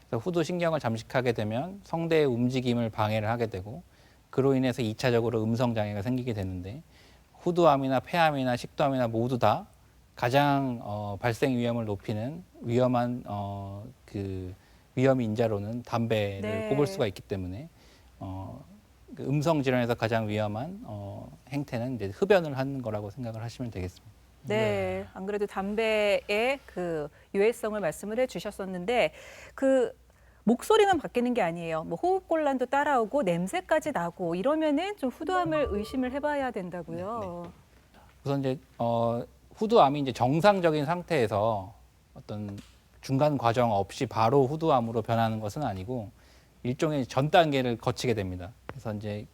그래서 후두 신경을 잠식하게 되면 성대의 움직임을 방해를 하게 되고 그로 인해서 2차적으로 음성 장애가 생기게 되는데 후두암이나 폐암이나 식도암이나 모두 다 가장 발생 위험을 높이는 위험한 그 위험 인자로는 담배를 네. 꼽을 수가 있기 때문에 그 음성 질환에서 가장 위험한 행태는 이제 흡연을 하는 거라고 생각을 하시면 되겠습니다. 네, 안 그래도 담배의 그 유해성을 말씀을 해주셨었는데 그 목소리만 바뀌는 게 아니에요. 뭐 호흡곤란도 따라오고 냄새까지 나고 이러면은 좀 후두암을 의심을 해봐야 된다고요. 우선 이제 후두암이 이제 정상적인 상태에서 어떤 중간 과정 없이 바로 후두암으로 변하는 것은 아니고 일종의 전 단계를 거치게 됩니다. 그래서 이제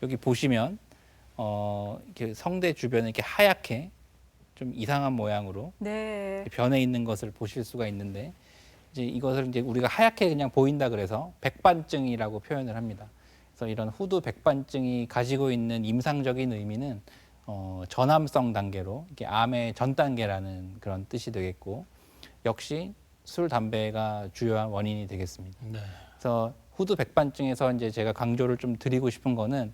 여기 보시면 이렇게 성대 주변에 이렇게 하얗게 좀 이상한 모양으로 네. 변해 있는 것을 보실 수가 있는데 이제 이것을 이제 우리가 하얗게 그냥 보인다 그래서 백반증이라고 표현을 합니다. 그래서 이런 후두 백반증이 가지고 있는 임상적인 의미는 전암성 단계로 이게 암의 전 단계라는 그런 뜻이 되겠고 역시 술, 담배가 주요한 원인이 되겠습니다. 네. 그래서 후두 백반증에서 이제 제가 강조를 좀 드리고 싶은 거는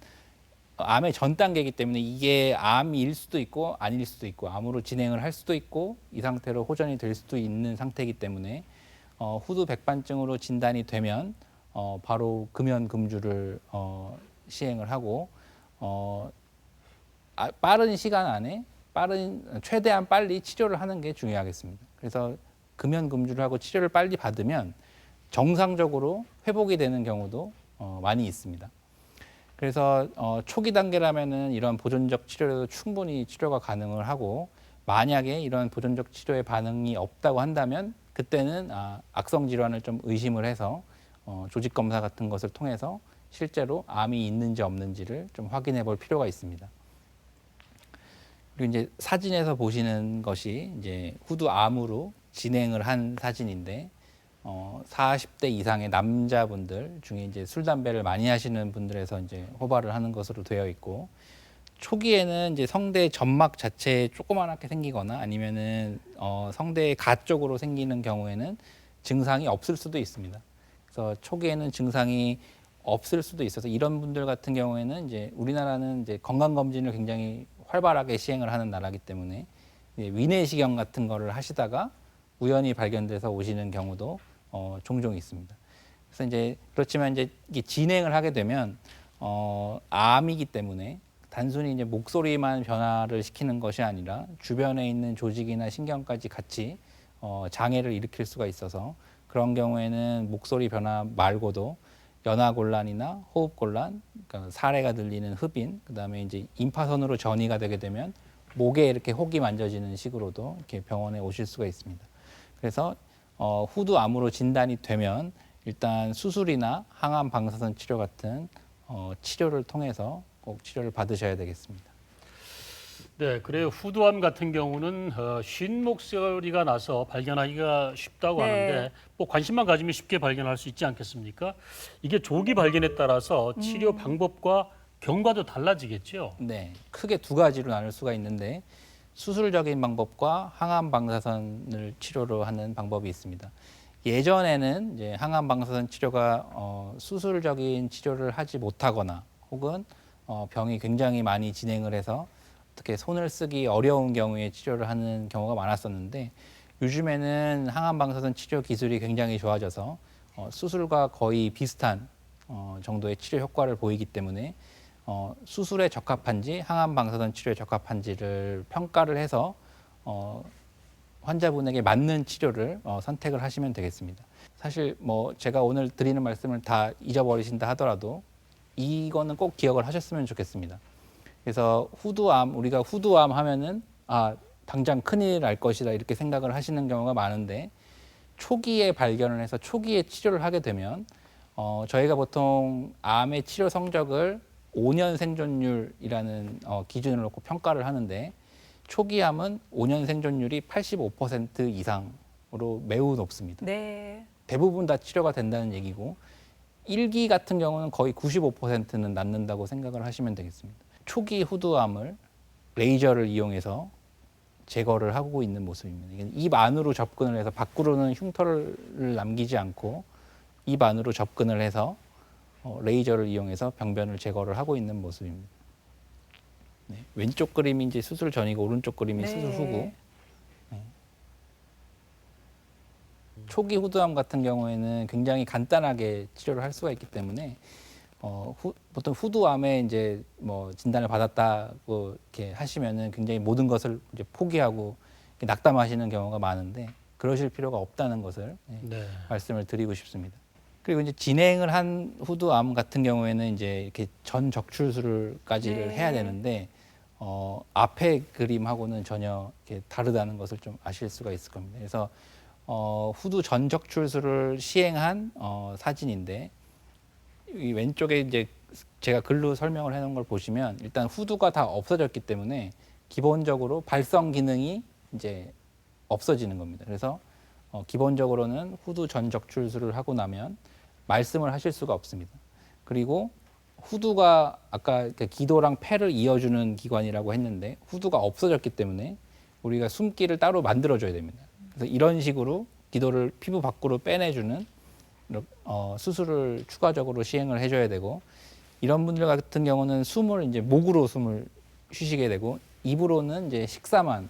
암의 전 단계이기 때문에 이게 암일 수도 있고 아닐 수도 있고 암으로 진행을 할 수도 있고 이 상태로 호전이 될 수도 있는 상태이기 때문에 후두 백반증으로 진단이 되면 바로 금연금주를 시행을 하고 빠른 시간 안에 최대한 빨리 치료를 하는 게 중요하겠습니다. 그래서 금연금주를 하고 치료를 빨리 받으면 정상적으로 회복이 되는 경우도 많이 있습니다. 그래서 초기 단계라면은 이런 보존적 치료에도 충분히 치료가 가능을 하고 만약에 이런 보존적 치료에 반응이 없다고 한다면 그때는 악성 질환을 좀 의심을 해서 조직 검사 같은 것을 통해서 실제로 암이 있는지 없는지를 좀 확인해 볼 필요가 있습니다. 그리고 이제 사진에서 보시는 것이 이제 후두암으로 진행을 한 사진인데 40대 이상의 남자분들 중에 이제 술, 담배를 많이 하시는 분들에서 이제 호발을 하는 것으로 되어 있고 초기에는 이제 성대 점막 자체에 조그맣게 생기거나 아니면은 성대의 가 쪽으로 생기는 경우에는 증상이 없을 수도 있습니다. 그래서 초기에는 증상이 없을 수도 있어서 이런 분들 같은 경우에는 이제 우리나라는 이제 건강 검진을 굉장히 활발하게 시행을 하는 나라이기 때문에 위내시경 같은 거를 하시다가 우연히 발견돼서 오시는 경우도 종종 있습니다. 그래서 이제 그렇지만 이제 이게 진행을 하게 되면 암이기 때문에 단순히 이제 목소리만 변화를 시키는 것이 아니라 주변에 있는 조직이나 신경까지 같이 장애를 일으킬 수가 있어서 그런 경우에는 목소리 변화 말고도 연화곤란이나 호흡곤란, 그러니까 사례가 들리는 흡인, 그다음에 이제 임파선으로 전이가 되게 되면 목에 이렇게 혹이 만져지는 식으로도 이렇게 병원에 오실 수가 있습니다. 그래서 후두암으로 진단이 되면 일단 수술이나 항암 방사선 치료 같은 치료를 통해서 꼭 치료를 받으셔야 되겠습니다. 네, 그래요. 후두암 같은 경우는 쉰 목소리가 나서 발견하기가 쉽다고 네. 하는데 뭐 관심만 가지면 쉽게 발견할 수 있지 않겠습니까? 이게 조기 발견에 따라서 치료 방법과 경과도 달라지겠죠. 네, 크게 두 가지로 나눌 수가 있는데 수술적인 방법과 항암 방사선을 치료로 하는 방법이 있습니다. 예전에는 이제 항암 방사선 치료가 수술적인 치료를 하지 못하거나 혹은 병이 굉장히 많이 진행을 해서 어떻게 손을 쓰기 어려운 경우에 치료를 하는 경우가 많았었는데 요즘에는 항암 방사선 치료 기술이 굉장히 좋아져서 수술과 거의 비슷한 정도의 치료 효과를 보이기 때문에 수술에 적합한지 항암 방사선 치료에 적합한지를 평가를 해서 환자분에게 맞는 치료를 선택을 하시면 되겠습니다. 사실 뭐 제가 오늘 드리는 말씀을 다 잊어버리신다 하더라도 이거는 꼭 기억을 하셨으면 좋겠습니다. 그래서 후두암, 우리가 후두암 하면은 당장 큰일 날 것이다 이렇게 생각을 하시는 경우가 많은데 초기에 발견을 해서 초기에 치료를 하게 되면 저희가 보통 암의 치료 성적을 5년 생존율이라는 기준을 놓고 평가를 하는데 초기암은 5년 생존율이 85% 이상으로 매우 높습니다. 네. 대부분 다 치료가 된다는 얘기고 1기 같은 경우는 거의 95%는 낫는다고 생각을 하시면 되겠습니다. 초기 후두암을 레이저를 이용해서 제거를 하고 있는 모습입니다. 입 안으로 접근을 해서 밖으로는 흉터를 남기지 않고 입 안으로 접근을 해서 레이저를 이용해서 병변을 제거를 하고 있는 모습입니다. 네, 왼쪽 그림이 이제 수술 전이고 오른쪽 그림이 네. 수술 후고. 네. 초기 후두암 같은 경우에는 굉장히 간단하게 치료를 할 수가 있기 때문에 보통 후두암에 이제 뭐 진단을 받았다고 이렇게 하시면은 굉장히 모든 것을 이제 포기하고 이렇게 낙담하시는 경우가 많은데 그러실 필요가 없다는 것을 네. 말씀을 드리고 싶습니다. 그리고 이제 진행을 한 후두암 같은 경우에는 이제 이렇게 전 적출술까지를 네. 해야 되는데 앞에 그림하고는 전혀 이렇게 다르다는 것을 좀 아실 수가 있을 겁니다. 그래서 후두 전 적출술을 시행한 사진인데 이 왼쪽에 이제 제가 글로 설명을 해놓은 걸 보시면 일단 후두가 다 없어졌기 때문에 기본적으로 발성 기능이 이제 없어지는 겁니다. 그래서 기본적으로는 후두 전 적출술을 하고 나면 말씀을 하실 수가 없습니다. 그리고 후두가 아까 기도랑 폐를 이어주는 기관이라고 했는데 후두가 없어졌기 때문에 우리가 숨기를 따로 만들어줘야 됩니다. 그래서 이런 식으로 기도를 피부 밖으로 빼내주는 수술을 추가적으로 시행을 해줘야 되고 이런 분들 같은 경우는 숨을 이제 목으로 숨을 쉬시게 되고 입으로는 이제 식사만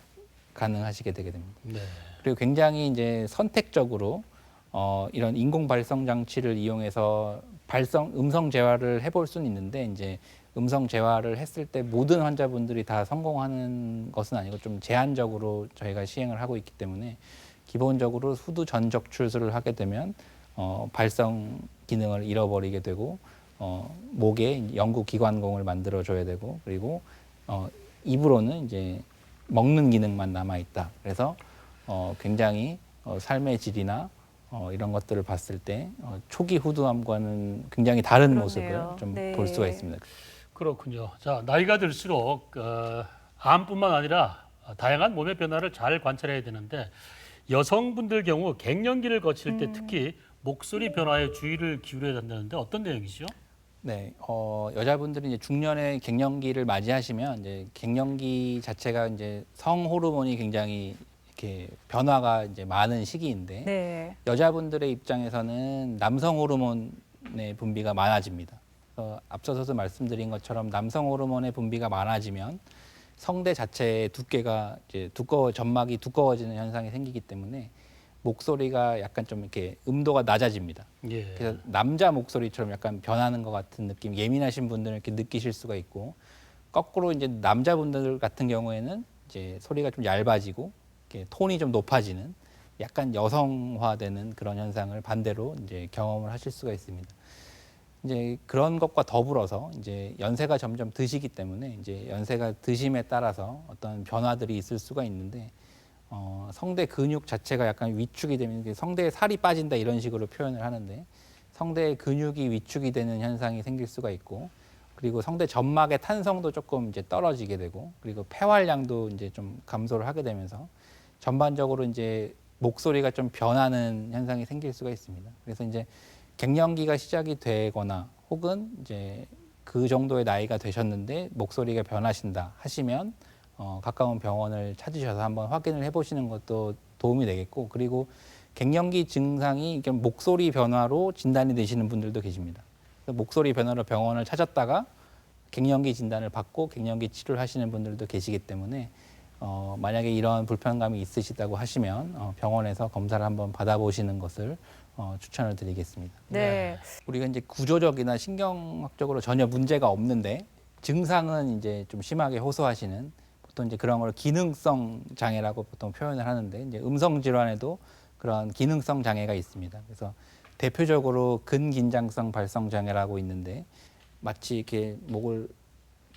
가능하시게 되게 됩니다. 네. 그리고 굉장히 이제 선택적으로 이런 인공 발성 장치를 이용해서 음성 재활을 해볼 수는 있는데 이제 음성 재활을 했을 때 모든 환자분들이 다 성공하는 것은 아니고 좀 제한적으로 저희가 시행을 하고 있기 때문에 기본적으로 후두 전적출술을 하게 되면 발성 기능을 잃어버리게 되고 목에 영구 기관공을 만들어 줘야 되고 그리고 입으로는 이제 먹는 기능만 남아 있다. 그래서 굉장히 삶의 질이나 이런 것들을 봤을 때 초기 후두암과는 굉장히 다른 그러네요. 모습을 좀 네. 볼 수가 있습니다. 그렇군요. 자, 나이가 들수록 암뿐만 아니라 다양한 몸의 변화를 잘 관찰해야 되는데 여성분들 경우 갱년기를 거칠 때 특히 목소리 변화에 주의를 기울여야 된다는데 어떤 내용이죠? 네, 여자분들이 이제 중년의 갱년기를 맞이하시면 이제 갱년기 자체가 이제 성 호르몬이 굉장히 이렇게 변화가 이제 많은 시기인데 네. 여자분들의 입장에서는 남성 호르몬의 분비가 많아집니다. 앞서서 말씀드린 것처럼 남성 호르몬의 분비가 많아지면 성대 자체의 두께가 이제 점막이 두꺼워지는 현상이 생기기 때문에 목소리가 약간 좀 이렇게 음도가 낮아집니다. 예. 그래서 남자 목소리처럼 약간 변하는 것 같은 느낌, 예민하신 분들은 이렇게 느끼실 수가 있고 거꾸로 이제 남자분들 같은 경우에는 이제 소리가 좀 얇아지고 이렇게 톤이 좀 높아지는 약간 여성화되는 그런 현상을 반대로 이제 경험을 하실 수가 있습니다. 이제 그런 것과 더불어서 이제 연세가 점점 드시기 때문에 이제 연세가 드심에 따라서 어떤 변화들이 있을 수가 있는데 성대 근육 자체가 약간 위축이 되면 성대에 살이 빠진다 이런 식으로 표현을 하는데 성대의 근육이 위축이 되는 현상이 생길 수가 있고 그리고 성대 점막의 탄성도 조금 이제 떨어지게 되고, 그리고 폐활량도 이제 좀 감소를 하게 되면서 전반적으로 이제 목소리가 좀 변하는 현상이 생길 수가 있습니다. 그래서 이제 갱년기가 시작이 되거나 혹은 이제 그 정도의 나이가 되셨는데 목소리가 변하신다 하시면 가까운 병원을 찾으셔서 한번 확인을 해보시는 것도 도움이 되겠고, 그리고 갱년기 증상이 이게 목소리 변화로 진단이 되시는 분들도 계십니다. 그래서 목소리 변화로 병원을 찾았다가 갱년기 진단을 받고 갱년기 치료를 하시는 분들도 계시기 때문에 만약에 이런 불편감이 있으시다고 하시면 병원에서 검사를 한번 받아보시는 것을 추천을 드리겠습니다. 네. 우리가 이제 구조적이나 신경학적으로 전혀 문제가 없는데 증상은 이제 좀 심하게 호소하시는, 보통 이제 그런 걸 기능성 장애라고 보통 표현을 하는데, 이제 음성 질환에도 그런 기능성 장애가 있습니다. 그래서 대표적으로 근긴장성 발성 장애라고 있는데, 마치 이렇게 목을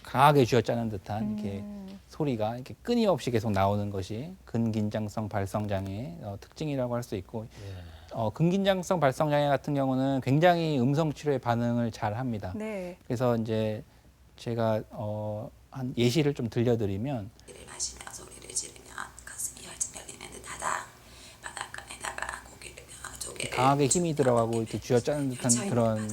강하게 쥐어짜는 듯한 이렇게 소리가 이렇게 끊임없이 계속 나오는 것이 근긴장성 발성 장애의 특징이라고 할 수 있고, 근긴장성 발성 장애 같은 경우는 굉장히 음성 치료에 반응을 잘 합니다. 네. 그래서 이제 제가 한 예시를 좀 들려드리면, 마시며 소리를 지르면 가슴이 혈증 열리는 듯하다. 바닷가에다가 고기를 쪼개를 강하게 힘이 들어가고 이렇게 쥐어짜는 듯한 그런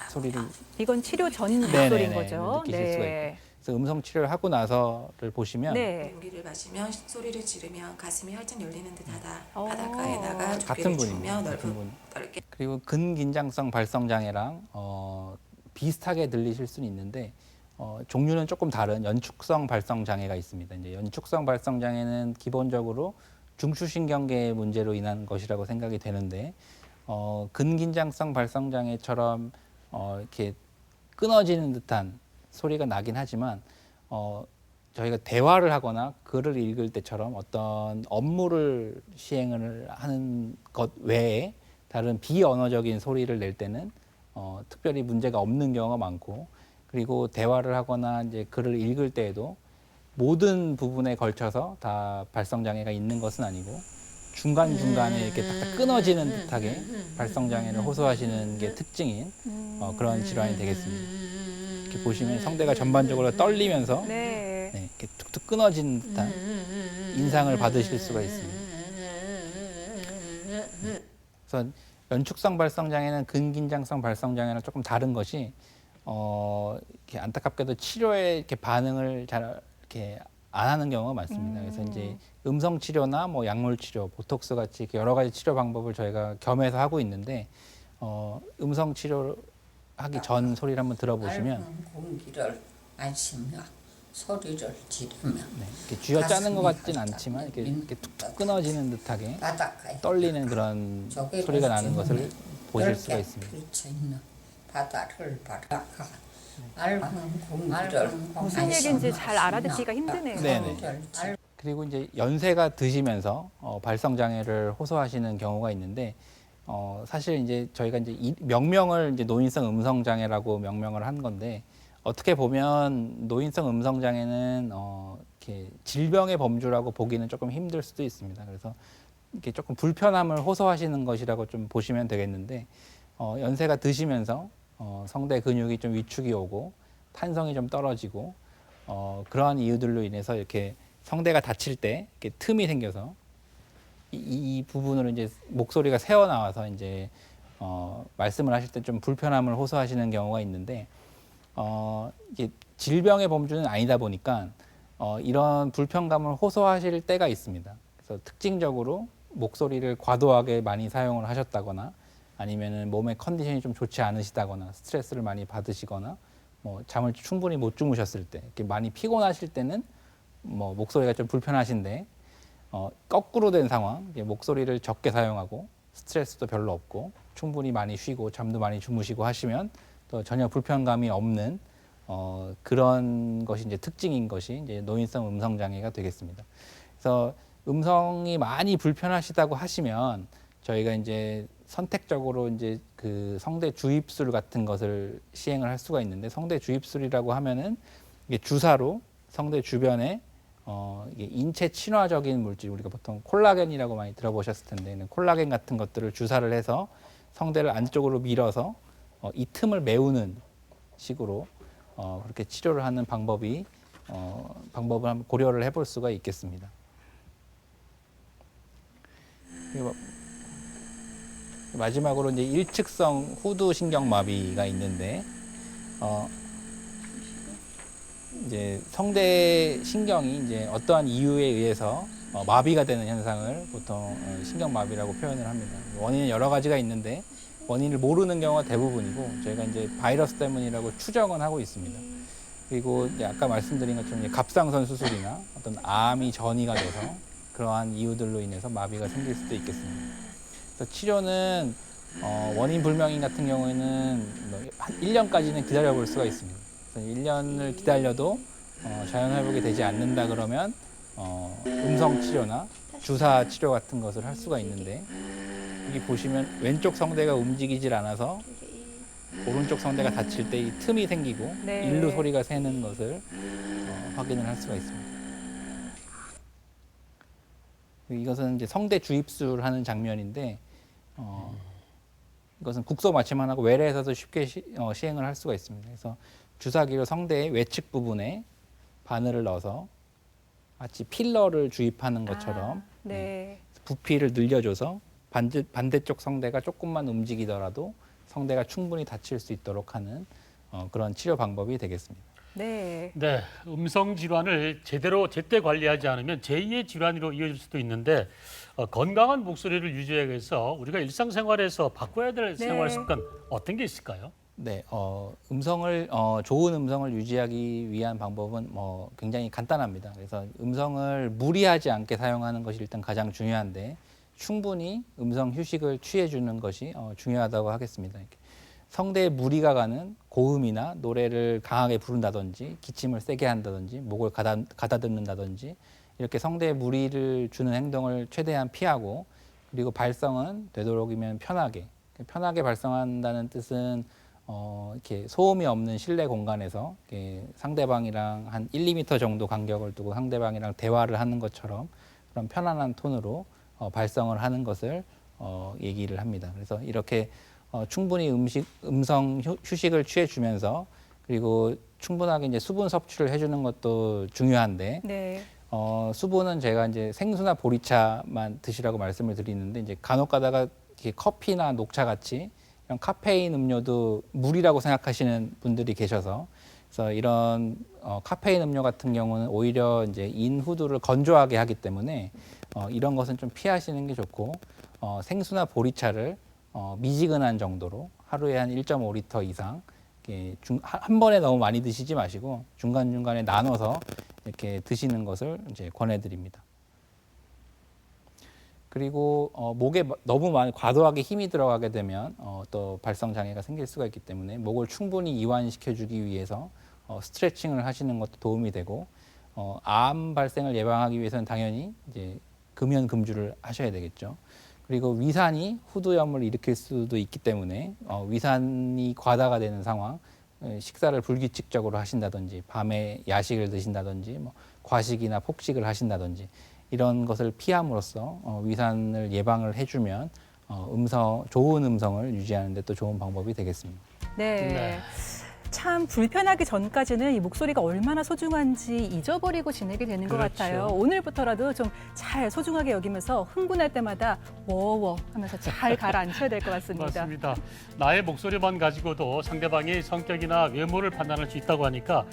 소리를 이건 치료 전 네네네, 목소리인 거죠. 느끼실 수가 있고. 그래서 음성 치료를 하고 나서를 보시면 네. 물을 마시며 소리를 지르면 가슴이 혈증 열리는 듯하다. 어. 바닷가에다가 같은 조개를 분입니다. 주며 같은 분. 넓게 그리고 근긴장성 발성 장애랑 비슷하게 들리실 수는 있는데 종류는 조금 다른 연축성 발성 장애가 있습니다. 이제 연축성 발성 장애는 기본적으로 중추신경계의 문제로 인한 것이라고 생각이 되는데, 근긴장성 발성 장애처럼 이렇게 끊어지는 듯한 소리가 나긴 하지만 저희가 대화를 하거나 글을 읽을 때처럼 어떤 업무를 시행을 하는 것 외에 다른 비언어적인 소리를 낼 때는 특별히 문제가 없는 경우가 많고, 그리고 대화를 하거나 이제 글을 읽을 때에도 모든 부분에 걸쳐서 다 발성 장애가 있는 것은 아니고 중간 중간에 이렇게 딱 끊어지는 듯하게 발성 장애를 호소하시는 게 특징인 그런 질환이 되겠습니다. 이렇게 보시면 성대가 전반적으로 떨리면서 네. 네, 이렇게 툭툭 끊어지는 듯한 인상을 받으실 수가 있습니다. 그래서 연축성 발성 장애는 근긴장성 발성 장애랑 조금 다른 것이 이렇게 안타깝게도 치료에 이렇게 반응을 잘 이렇게 안 하는 경우가 많습니다. 그래서 이제 음성 치료나 뭐 약물 치료, 보톡스 같이 이렇게 여러 가지 치료 방법을 저희가 겸해서 하고 있는데 음성 치료 하기 전 소리를 한번 들어보시면 맑은 공기를 마시며 소리를 지르며 네, 이렇게 쥐어짜는 것 같진 않지만 이렇게 툭툭 끊어지는 듯하게 바닷가에 떨리는 그런 조개를 소리가 나는 것을 주면 보실 수가 넓게 있습니다. 펼쳐 있는 바다를 바라가 맑은 공기를 무슨 얘기인지 잘 알아듣기가 힘드네요. 네네. 그리고 이제 연세가 드시면서 발성 장애를 호소하시는 경우가 있는데 사실 이제 저희가 이제 명명을 이제 노인성 음성 장애라고 명명을 한 건데, 어떻게 보면 노인성 음성 장애는 이렇게 질병의 범주라고 보기는 조금 힘들 수도 있습니다. 그래서 이렇게 조금 불편함을 호소하시는 것이라고 좀 보시면 되겠는데, 연세가 드시면서 성대 근육이 좀 위축이 오고 탄성이 좀 떨어지고 그러한 이유들로 인해서 이렇게 성대가 닫힐 때 이렇게 틈이 생겨서 이 부분으로 이제 목소리가 새어 나와서 이제 말씀을 하실 때 좀 불편함을 호소하시는 경우가 있는데, 이게 질병의 범주는 아니다 보니까 이런 불편감을 호소하실 때가 있습니다. 그래서 특징적으로 목소리를 과도하게 많이 사용을 하셨다거나, 아니면은 몸의 컨디션이 좀 좋지 않으시다거나, 스트레스를 많이 받으시거나, 뭐 잠을 충분히 못 주무셨을 때, 이렇게 많이 피곤하실 때는 뭐 목소리가 좀 불편하신데, 거꾸로 된 상황, 목소리를 적게 사용하고 스트레스도 별로 없고 충분히 많이 쉬고 잠도 많이 주무시고 하시면 또 전혀 불편감이 없는 그런 것이 이제 특징인 것이 이제 노인성 음성 장애가 되겠습니다. 그래서 음성이 많이 불편하시다고 하시면 저희가 이제 선택적으로 이제 그 성대 주입술 같은 것을 시행을 할 수가 있는데, 성대 주입술이라고 하면은 이게 주사로 성대 주변에 이게 인체 친화적인 물질, 우리가 보통 콜라겐이라고 많이 들어보셨을 텐데, 콜라겐 같은 것들을 주사를 해서 성대를 안쪽으로 밀어서 이 틈을 메우는 식으로 그렇게 치료를 하는 방법을 한번 고려를 해볼 수가 있겠습니다. 그리고 마지막으로 이제 일측성 후두 신경마비가 있는데 이제 성대 신경이 이제 어떠한 이유에 의해서 마비가 되는 현상을 보통 신경마비라고 표현을 합니다. 원인은 여러 가지가 있는데 원인을 모르는 경우가 대부분이고 저희가 이제 바이러스 때문이라고 추정은 하고 있습니다. 그리고 이제 아까 말씀드린 것처럼 갑상선 수술이나 어떤 암이 전이가 돼서 그러한 이유들로 인해서 마비가 생길 수도 있겠습니다. 그래서 치료는 원인 불명인 같은 경우에는 한 1년까지는 기다려볼 수가 있습니다. 그래서 1년을 기다려도 자연 회복이 되지 않는다 그러면 음성 치료나 주사 치료 같은 것을 할 수가 있는데 여기 보시면 왼쪽 성대가 움직이질 않아서 오른쪽 성대가 다칠 때 이 틈이 생기고 네. 일루 소리가 새는 것을 확인을 할 수가 있습니다. 이것은 이제 성대 주입술을 하는 장면인데 이것은 국소 마취만 하고 외래에서도 쉽게 시행을 할 수가 있습니다. 그래서 주사기로 성대의 외측 부분에 바늘을 넣어서 마치 필러를 주입하는 것처럼 네. 부피를 늘려줘서 반대쪽 성대가 조금만 움직이더라도 성대가 충분히 닫힐 수 있도록 하는 그런 치료 방법이 되겠습니다. 네. 네, 음성 질환을 제때 관리하지 않으면 제2의 질환으로 이어질 수도 있는데 건강한 목소리를 유지하기 위해서 우리가 일상생활에서 바꿔야 될 생활 습관 어떤 게 있을까요? 네, 좋은 음성을 유지하기 위한 방법은 굉장히 간단합니다. 그래서 음성을 무리하지 않게 사용하는 것이 일단 가장 중요한데 충분히 음성 휴식을 취해주는 것이 중요하다고 하겠습니다. 이렇게 성대에 무리가 가는 고음이나 노래를 강하게 부른다든지 기침을 세게 한다든지 목을 가다듬는다든지 이렇게 성대에 무리를 주는 행동을 최대한 피하고 그리고 발성은 되도록이면 편하게 발성한다는 뜻은 이렇게 소음이 없는 실내 공간에서 이렇게 상대방이랑 한 1, 2m 정도 간격을 두고 상대방이랑 대화를 하는 것처럼 그런 편안한 톤으로 발성을 하는 것을 얘기를 합니다. 그래서 이렇게 충분히 음성 휴식을 취해주면서 그리고 충분하게 이제 수분 섭취를 해주는 것도 중요한데 네. 수분은 제가 이제 생수나 보리차만 드시라고 말씀을 드리는데 이제 간혹가다가 커피나 녹차 같이 이런 카페인 음료도 물이라고 생각하시는 분들이 계셔서 그래서 이런 카페인 음료 같은 경우는 오히려 이제 인후두를 건조하게 하기 때문에 이런 것은 좀 피하시는 게 좋고 생수나 보리차를 미지근한 정도로 하루에 한 1.5리터 이상 한 번에 너무 많이 드시지 마시고 중간중간에 나눠서 이렇게 드시는 것을 이제 권해드립니다. 그리고 목에 너무 과도하게 힘이 들어가게 되면 또 발성 장애가 생길 수가 있기 때문에 목을 충분히 이완시켜주기 위해서 스트레칭을 하시는 것도 도움이 되고 암 발생을 예방하기 위해서는 당연히 이제 금연금주를 하셔야 되겠죠. 그리고 위산이 후두염을 일으킬 수도 있기 때문에 위산이 과다가 되는 상황, 식사를 불규칙적으로 하신다든지 밤에 야식을 드신다든지 과식이나 폭식을 하신다든지 이런 것을 피함으로써 위산을 예방을 해주면 좋은 음성을 유지하는 데 또 좋은 방법이 되겠습니다. 네. 참 불편하기 전까지는 이 목소리가 얼마나 소중한지 잊어버리고 지내게 되는 것 그렇죠. 같아요. 오늘부터라도 좀 잘 소중하게 여기면서 흥분할 때마다 워워 하면서 잘 가라앉혀야 될 것 같습니다. 맞습니다. 나의 목소리만 가지고도 상대방의 성격이나 외모를 판단할 수 있다고 하니까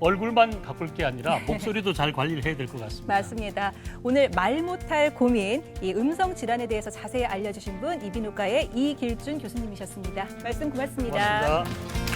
얼굴만 가꿀 게 아니라 목소리도 잘 관리를 해야 될 것 같습니다. 맞습니다. 오늘 말 못할 고민, 이 음성 질환에 대해서 자세히 알려주신 분 이비인후과의 이길준 교수님이셨습니다. 말씀 고맙습니다. 고맙습니다.